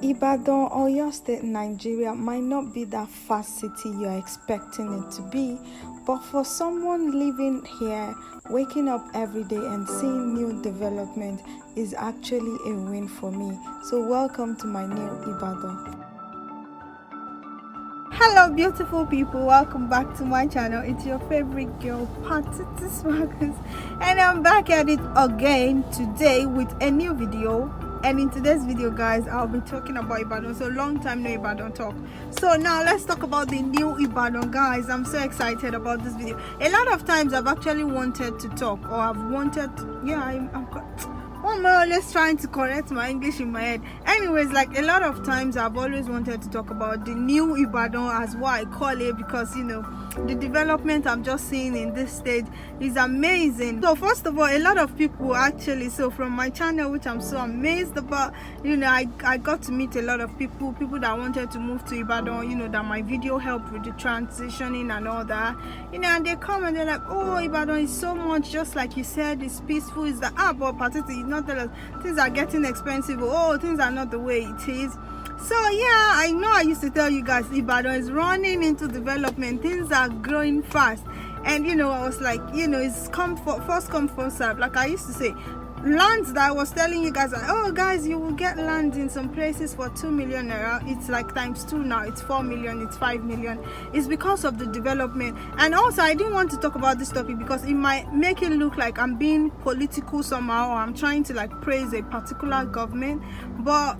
Ibadan, Oyo State, Nigeria might not be that fast city you're expecting it to be, but for someone living here, waking up every day and seeing new development is actually a win for me. So welcome to my new Ibadan. Hello beautiful people, welcome back to my channel. It's your favorite girl, Patiti Swaggers, and I'm back at it again today with a new video. And in today's video, guys, I'll be talking about Ibadan. So long time no Ibadan talk. So now let's talk about the new Ibadan, guys. I'm so excited about this video. A lot of times I've actually wanted to talk, or I've wanted, I'm more or less trying to correct my English in my head. Anyways, like a lot of times I've always wanted to talk about the new Ibadan, as what I call it, because the development I'm just seeing in this state is amazing. So first of all, a lot of people actually, so from my channel, which I'm so amazed about, I got to meet a lot of people that wanted to move to Ibadan, that my video helped with the transitioning and all that, and they come and they're like, oh, Ibadan is so much, just like you said, it's peaceful, it's the but particularly not tell us things are getting expensive, things are not the way it is. So yeah, I know I used to tell you guys Ibadan is running into development, things are growing fast, and I was like, it's first come first serve. Like I used to say, lands that I was telling you guys, oh guys, you will get land in some places for 2 million naira. It's like times 2 now, it's 4 million, it's 5 million. It's because of the development. And also, I didn't want to talk about this topic because it might make it look like I'm being political somehow, or I'm trying to like praise a particular government, but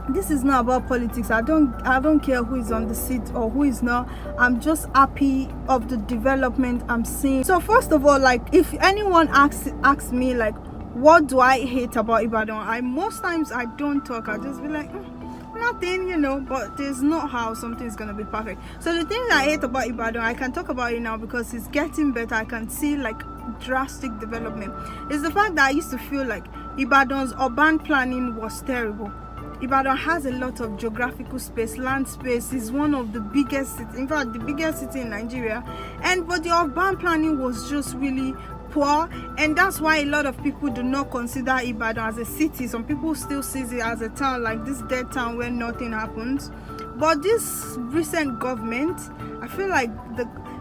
this is not about politics. I don't care who is on the seat or who is not. I'm just happy of the development I'm seeing. So first of all, like if anyone asks me like, what do I hate about Ibadan, most times I don't talk. I just be like, nothing, but there's not how something's gonna be perfect. So the thing I hate about Ibadan, I can talk about it now because it's getting better. I can see like drastic development. It's the fact that I used to feel like Ibadan's urban planning was terrible. Ibadan has a lot of geographical space, land space, is one of the biggest cities, in fact the biggest city in Nigeria, but the urban planning was just really poor, and that's why a lot of people do not consider Ibadan as a city. Some people still see it as a town, like this dead town where nothing happens. But this recent government, I feel like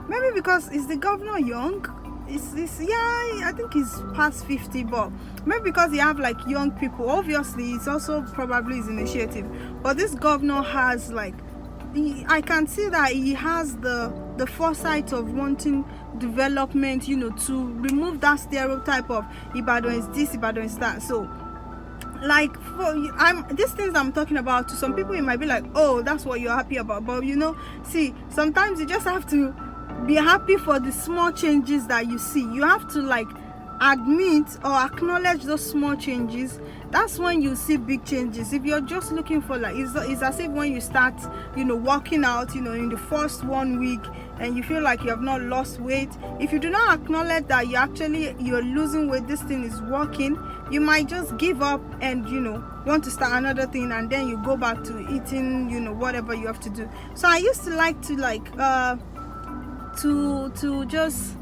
maybe because is the governor young? I think he's past 50, but maybe because he have like young people. Obviously it's also probably his initiative, but this governor has like, I can see that he has the foresight of wanting development, to remove that stereotype of Ibadan is this, Ibadan is that. So like these things I'm talking about, to some people it might be like, oh, that's what you're happy about, but see, sometimes you just have to be happy for the small changes that you see. You have to like admit or acknowledge those small changes. That's when you see big changes. If you're just looking for like, it's as if when you start working out in the first 1 week and you feel like you have not lost weight, if you do not acknowledge that you're losing weight, this thing is working, you might just give up and want to start another thing, and then you go back to eating whatever you have to do. So I used to like to to just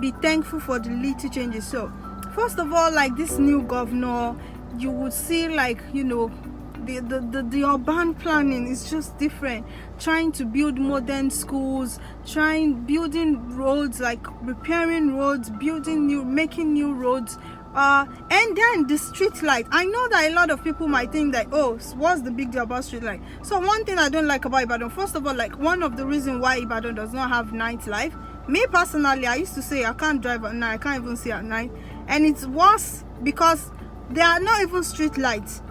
be thankful for the little changes. So first of all, like this new governor, you would see like the urban planning is just different, trying to build modern schools, building roads, like repairing roads, making new roads, and then the street light. I know that a lot of people might think that, oh, what's the big deal about street light? So one thing I don't like about Ibadan, first of all, like one of the reasons why Ibadan does not have nightlife, me personally, I used to say I can't drive at night, I can't even see at night, and it's worse because there are not even street lights.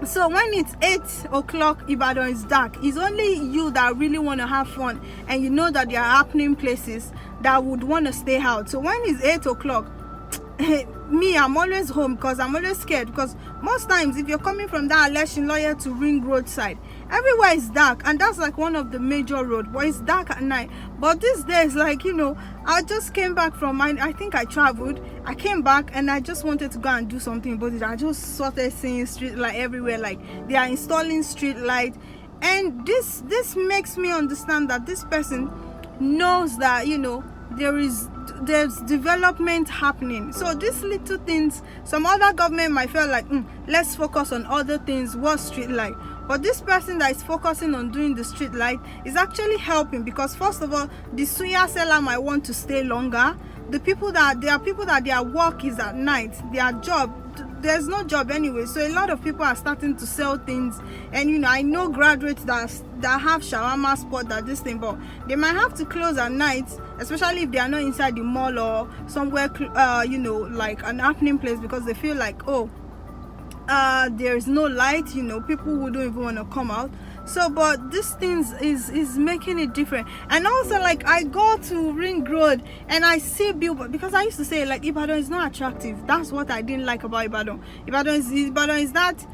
So when it's 8 o'clock, Ibadan is dark. It's only you that really want to have fun, and you know that there are happening places that would want to stay out. So when it's 8 o'clock, me, I'm always home because I'm always scared, because most times if you're coming from that election lawyer to Ring Road side, everywhere is dark, and that's like one of the major roads, but it's dark at night. But these days, like I just came back from I think I traveled, I came back and I just wanted to go and do something about it. I just started seeing street light everywhere, like they are installing street light, and this makes me understand that this person knows that there's development happening. So these little things, some other government might feel like let's focus on other things, what street light, But this person that is focusing on doing the street light is actually helping, because first of all, the suya seller might want to stay longer. There are people that their work is at night, their job, there's no job anyway, so a lot of people are starting to sell things. And I know graduates that have shawarma spot, that this thing, but they might have to close at night, especially if they are not inside the mall or somewhere like an happening place, because they feel like, oh, there's no light, people who don't even want to come out. So but this thing is making it different. And also, like, I go to Ring Road and I see billboard, because I used to say, like, Ibadan is not attractive. That's what I didn't like about Ibadan. Ibadan is that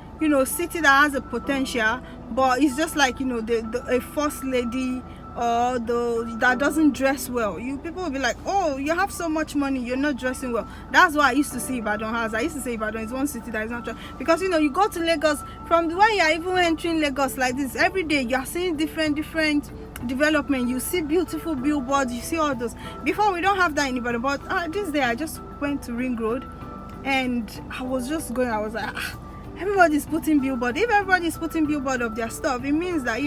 city that has a potential, but it's just like a first lady or that doesn't dress well. People will be like, oh, you have so much money, you're not dressing well. That's what I used to see Ibadan has. I used to say Ibadan is one city that is not, because you go to Lagos, from the way you are even entering Lagos like this, every day you are seeing different development. You see beautiful billboards, you see all those. Before, we don't have that in Ibadan. But this day I just went to Ring Road and I was like, everybody's putting billboard. If everybody's putting billboard of their stuff, it means that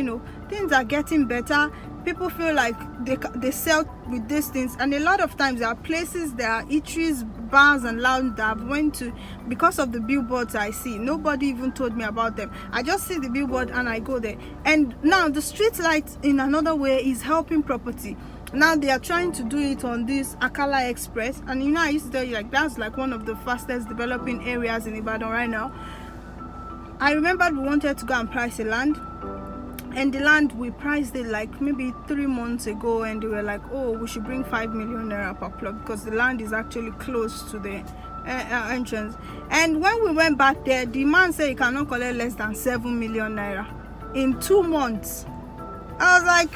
things are getting better. People feel like they sell with these things. And a lot of times there are places, there are eateries, bars and lounge that I've went to because of the billboards I see. Nobody even told me about them. I just see the billboard and I go there. And now the street light, in another way, is helping property. Now they are trying to do it on this Akala Express, and I used to tell you, like, that's like one of the fastest developing areas in Ibadan right now. I remember we wanted to go and price a land, and the land, we priced it like maybe 3 months ago, and they were like, oh, we should bring 5 million naira per plot, because the land is actually close to the entrance. And when we went back there, the man said he cannot collect less than 7 million naira in 2 months. I was like,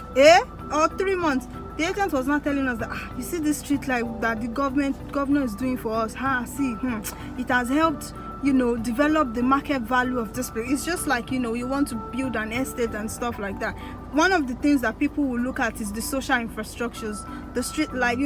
or 3 months. The agent was not telling us that, you see this street light that the governor is doing for us, it has helped develop the market value of this place. It's just like you want to build an estate and stuff like that. One of the things that people will look at is the social infrastructures, the street light.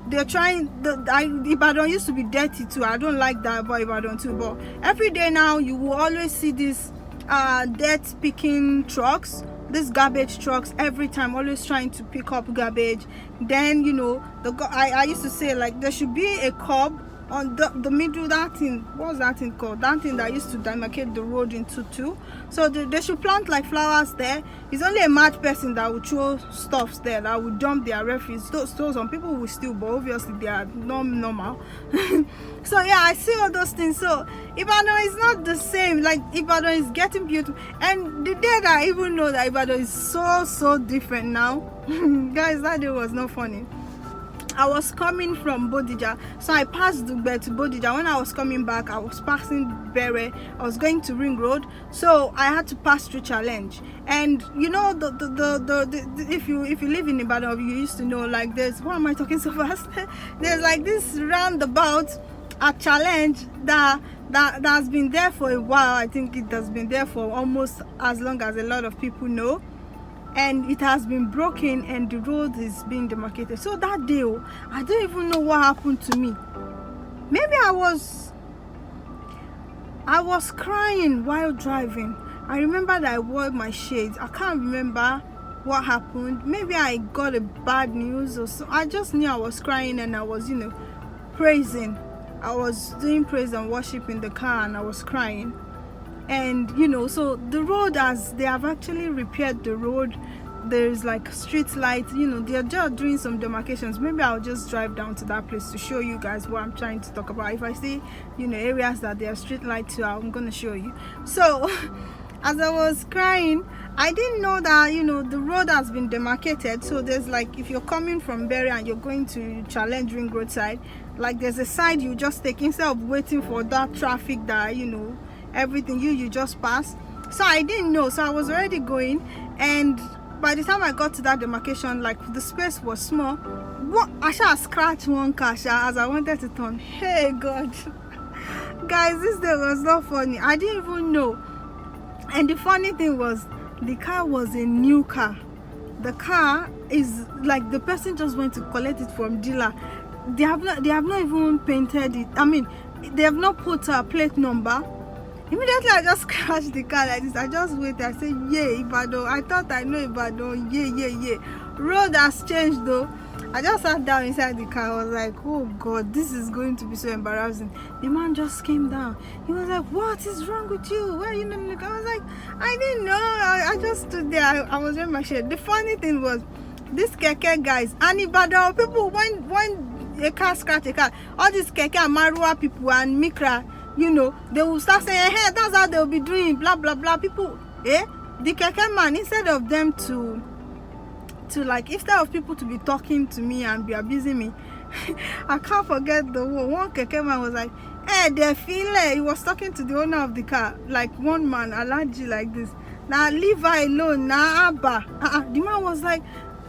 They're trying. Ibadan used to be dirty too. I don't like that about Ibadan too. But every day now, you will always see these dirt picking trucks, these garbage trucks, every time, always trying to pick up garbage. Then I used to say, like, there should be a curb on the middle, that thing, what's that thing called, that thing that used to demarcate the road into two. So they should plant like flowers there. It's only a mad person that would throw stuffs there, that would dump their refuse. So some people will still, but obviously they are not normal. So yeah, I see all those things. So Ibadan is not the same. Like, Ibadan is getting beautiful, and the day that I even know that Ibadan is so different now, guys, that day was not funny. I was coming from Bodija, so I passed Dugbe to Bodija. When I was coming back, I was passing Bere. I was going to Ring Road, so I had to pass through Challenge. And if you live in Ibadan, you used to know, like, there's, why am I talking so fast? There's like this roundabout at Challenge that's been there for a while. I think it has been there for almost as long as a lot of people know. And it has been broken and the road is being demarcated. So that day, I don't even know what happened to me. Maybe I was crying while driving. I remember that I wore my shades. I can't remember what happened. Maybe I got a bad news or so. I just knew I was crying, and I was praising. I was doing praise and worship in the car, and I was crying. And so the road, as they have actually repaired the road, there's like street lights, they're just doing some demarcations. Maybe I'll just drive down to that place to show you guys what I'm trying to talk about. If I see areas that there are street lights too, I'm gonna show you. So as I was crying, I didn't know that the road has been demarcated. So there's like, if you're coming from Berry and you're going to Challenge Ring Road side, like, there's a side you just take, instead of waiting for that traffic that everything you just pass. So I didn't know, so I was already going, and by the time I got to that demarcation, like, the space was small. I shall scratch one car as I wanted to turn. Hey God, guys, this day was not funny. I didn't even know. And the funny thing was, the car was a new car. The car is like, the person just went to collect it from dealer. They have not even painted it. I mean, they have not put a plate number. Immediately I just crashed the car like this. I just waited. I said, yeah, Ibadan. I thought I know Ibadan. Yeah. Road has changed though. I just sat down inside the car. I was like, oh God, this is going to be so embarrassing. The man just came down. He was like, what is wrong with you? Why are you not looking? I was like, I didn't know. I just stood there. I was wearing my shirt. The funny thing was, these keke guys and Ibadan people, when a car scratch a car, all these keke and Marua people and Mikra, you know, they will start saying, hey, that's how they'll be doing, blah blah blah. People, the keke man, instead of them to like, instead of people to be talking to me and be abusing me, I can't forget the one keke man was like, hey, they feel it. He was talking to the owner of the car, like one man, Alaji, like this. Now leave her alone, now Abba. The man was like,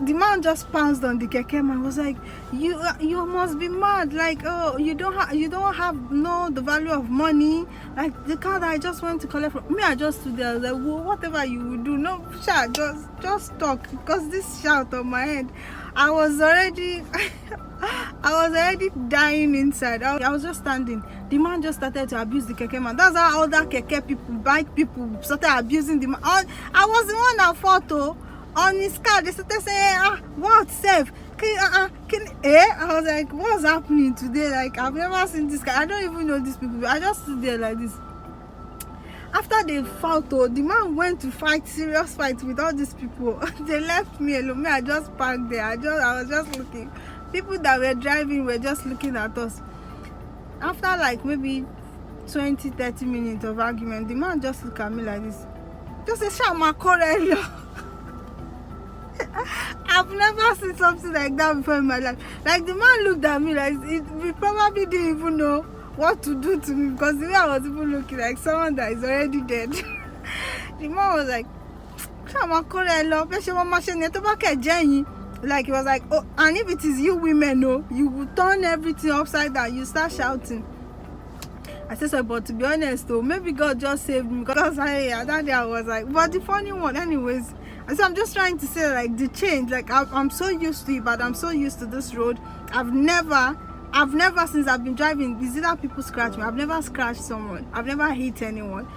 the man just pounced on the keke man. Was like, you must be mad. Like, oh, you don't have no the value of money. Like the car that I just went to collect from me, I just stood there. I was like, well, whatever you will do, no shout, just talk, because this shout on my head, I was already dying inside. I was just standing. The man just started to abuse the keke man. That's how other keke people, bike people started abusing the man. I was the one that fought on his car. They started saying, what safe? I was like, what's happening today? Like, I've never seen this guy. I don't even know these people. I just stood there like this. After they fought, the man went to fight, serious fight with all these people. They left me alone. Me, I just parked there. I was just looking. People that were driving were just looking at us. After like maybe 20-30 minutes of argument, the man just looked at me like this. Just a Shama Corello. I've never seen something like that before in my life. Like, the man looked at me like, we probably didn't even know what to do to me, because the way I was even looking like someone that is already dead. The man was like, like, he was like, oh, and if it is you women, no, you will turn everything upside down, you start shouting. I said, so, but to be honest though, maybe God just saved me, because that day I was like, but the funny one anyways. And so I'm just trying to say, like, the change, like, I'm so used to it, but I'm so used to this road. I've never, since I've been driving, is it that people scratch me? I've never scratched someone. I've never hit anyone.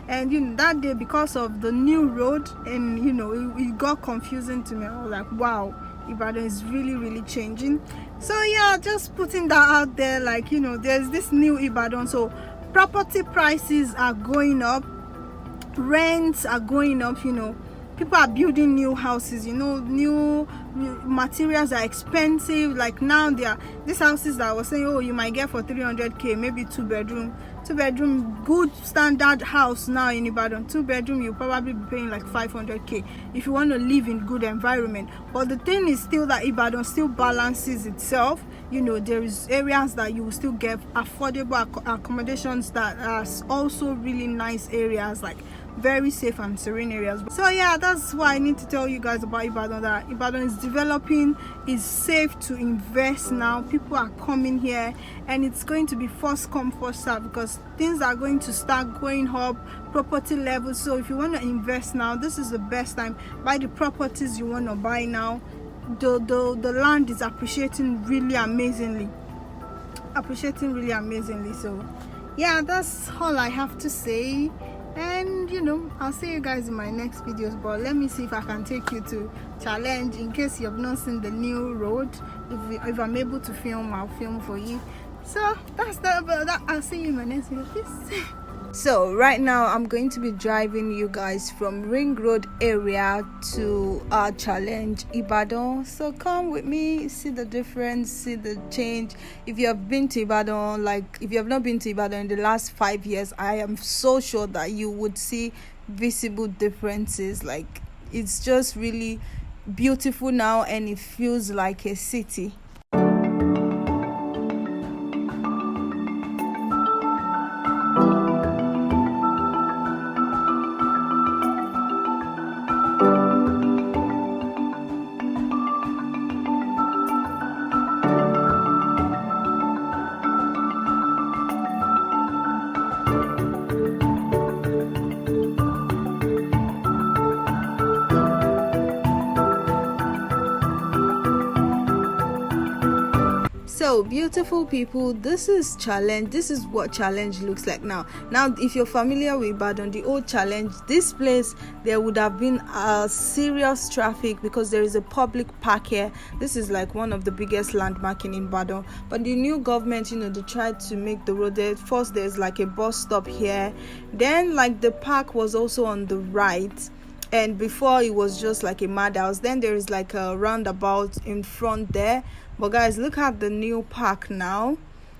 And, you know, that day, because of the new road, and, you know, it got confusing to me. I was like, wow, Ibadan is really, really changing. So, yeah, just putting that out there, like, you know, there's this new Ibadan. So, property prices are going up. Rents are going up, you know. People are building new houses, you know, new materials are expensive. Like now, these houses that I was saying, oh, you might get for 300k, maybe two bedroom, good standard house now in Ibadan. 2 bedroom, you'll probably be paying like 500k if you want to live in good environment. But the thing is still that Ibadan still balances itself. You know, there is areas that you will still get affordable accommodations that are also really nice areas, like very safe and serene areas. So yeah, that's why I need to tell you guys about Ibadan, that Ibadan is developing, is safe to invest now. People are coming here, and it's going to be first come first serve, because things are going to start going up, property levels. So if you want to invest now, this is the best time. Buy the properties you want to buy now. The land is appreciating really amazingly. So yeah, that's all I have to say. And you know, I'll see you guys in my next videos, but let me see if I can take you to Challenge, in case you have not seen the new road. If I'm able to film, I'll film for you. So that's that. I'll see you in my next video. Peace. So right now I'm going to be driving you guys from Ring Road area to our Challenge Ibadan. So come with me, see the difference, see the change. If you have been to Ibadan, like if you have not been to Ibadan in the last 5 years, I am so sure that you would see visible differences. Like, it's just really beautiful now, and it feels like a city. So beautiful people, this is what challenge looks like now. If you're familiar with Ibadan, the old challenge, this place, there would have been a serious traffic because there is a public park here. This is like one of the biggest landmark in Ibadan, but the new government, they tried to make the road there. First there's like a bus stop here, then like the park was also on the right, and before it was just like a madhouse. Then there is like a roundabout in front there. But guys, look at the new park now.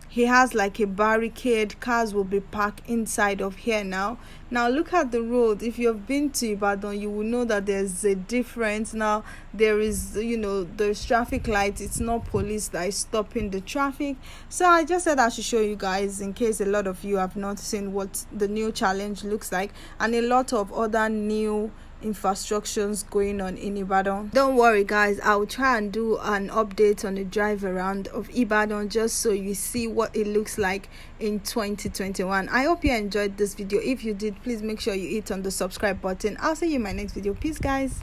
He has like a barricade. Cars will be parked inside of here now. Look at the road. If you've been to Ibadan, you will know that there's a difference. Now there is, there's traffic lights. It's not police that is stopping the traffic. So I just said I should show you guys, in case a lot of you have not seen what the new challenge looks like, and a lot of other new infrastructures going on in Ibadan. Don't worry guys, I'll try and do an update on the drive around of Ibadan, just so you see what it looks like in 2021. I hope you enjoyed this video. If you did, please make sure you hit on the subscribe button. I'll see you in my next video. Peace guys.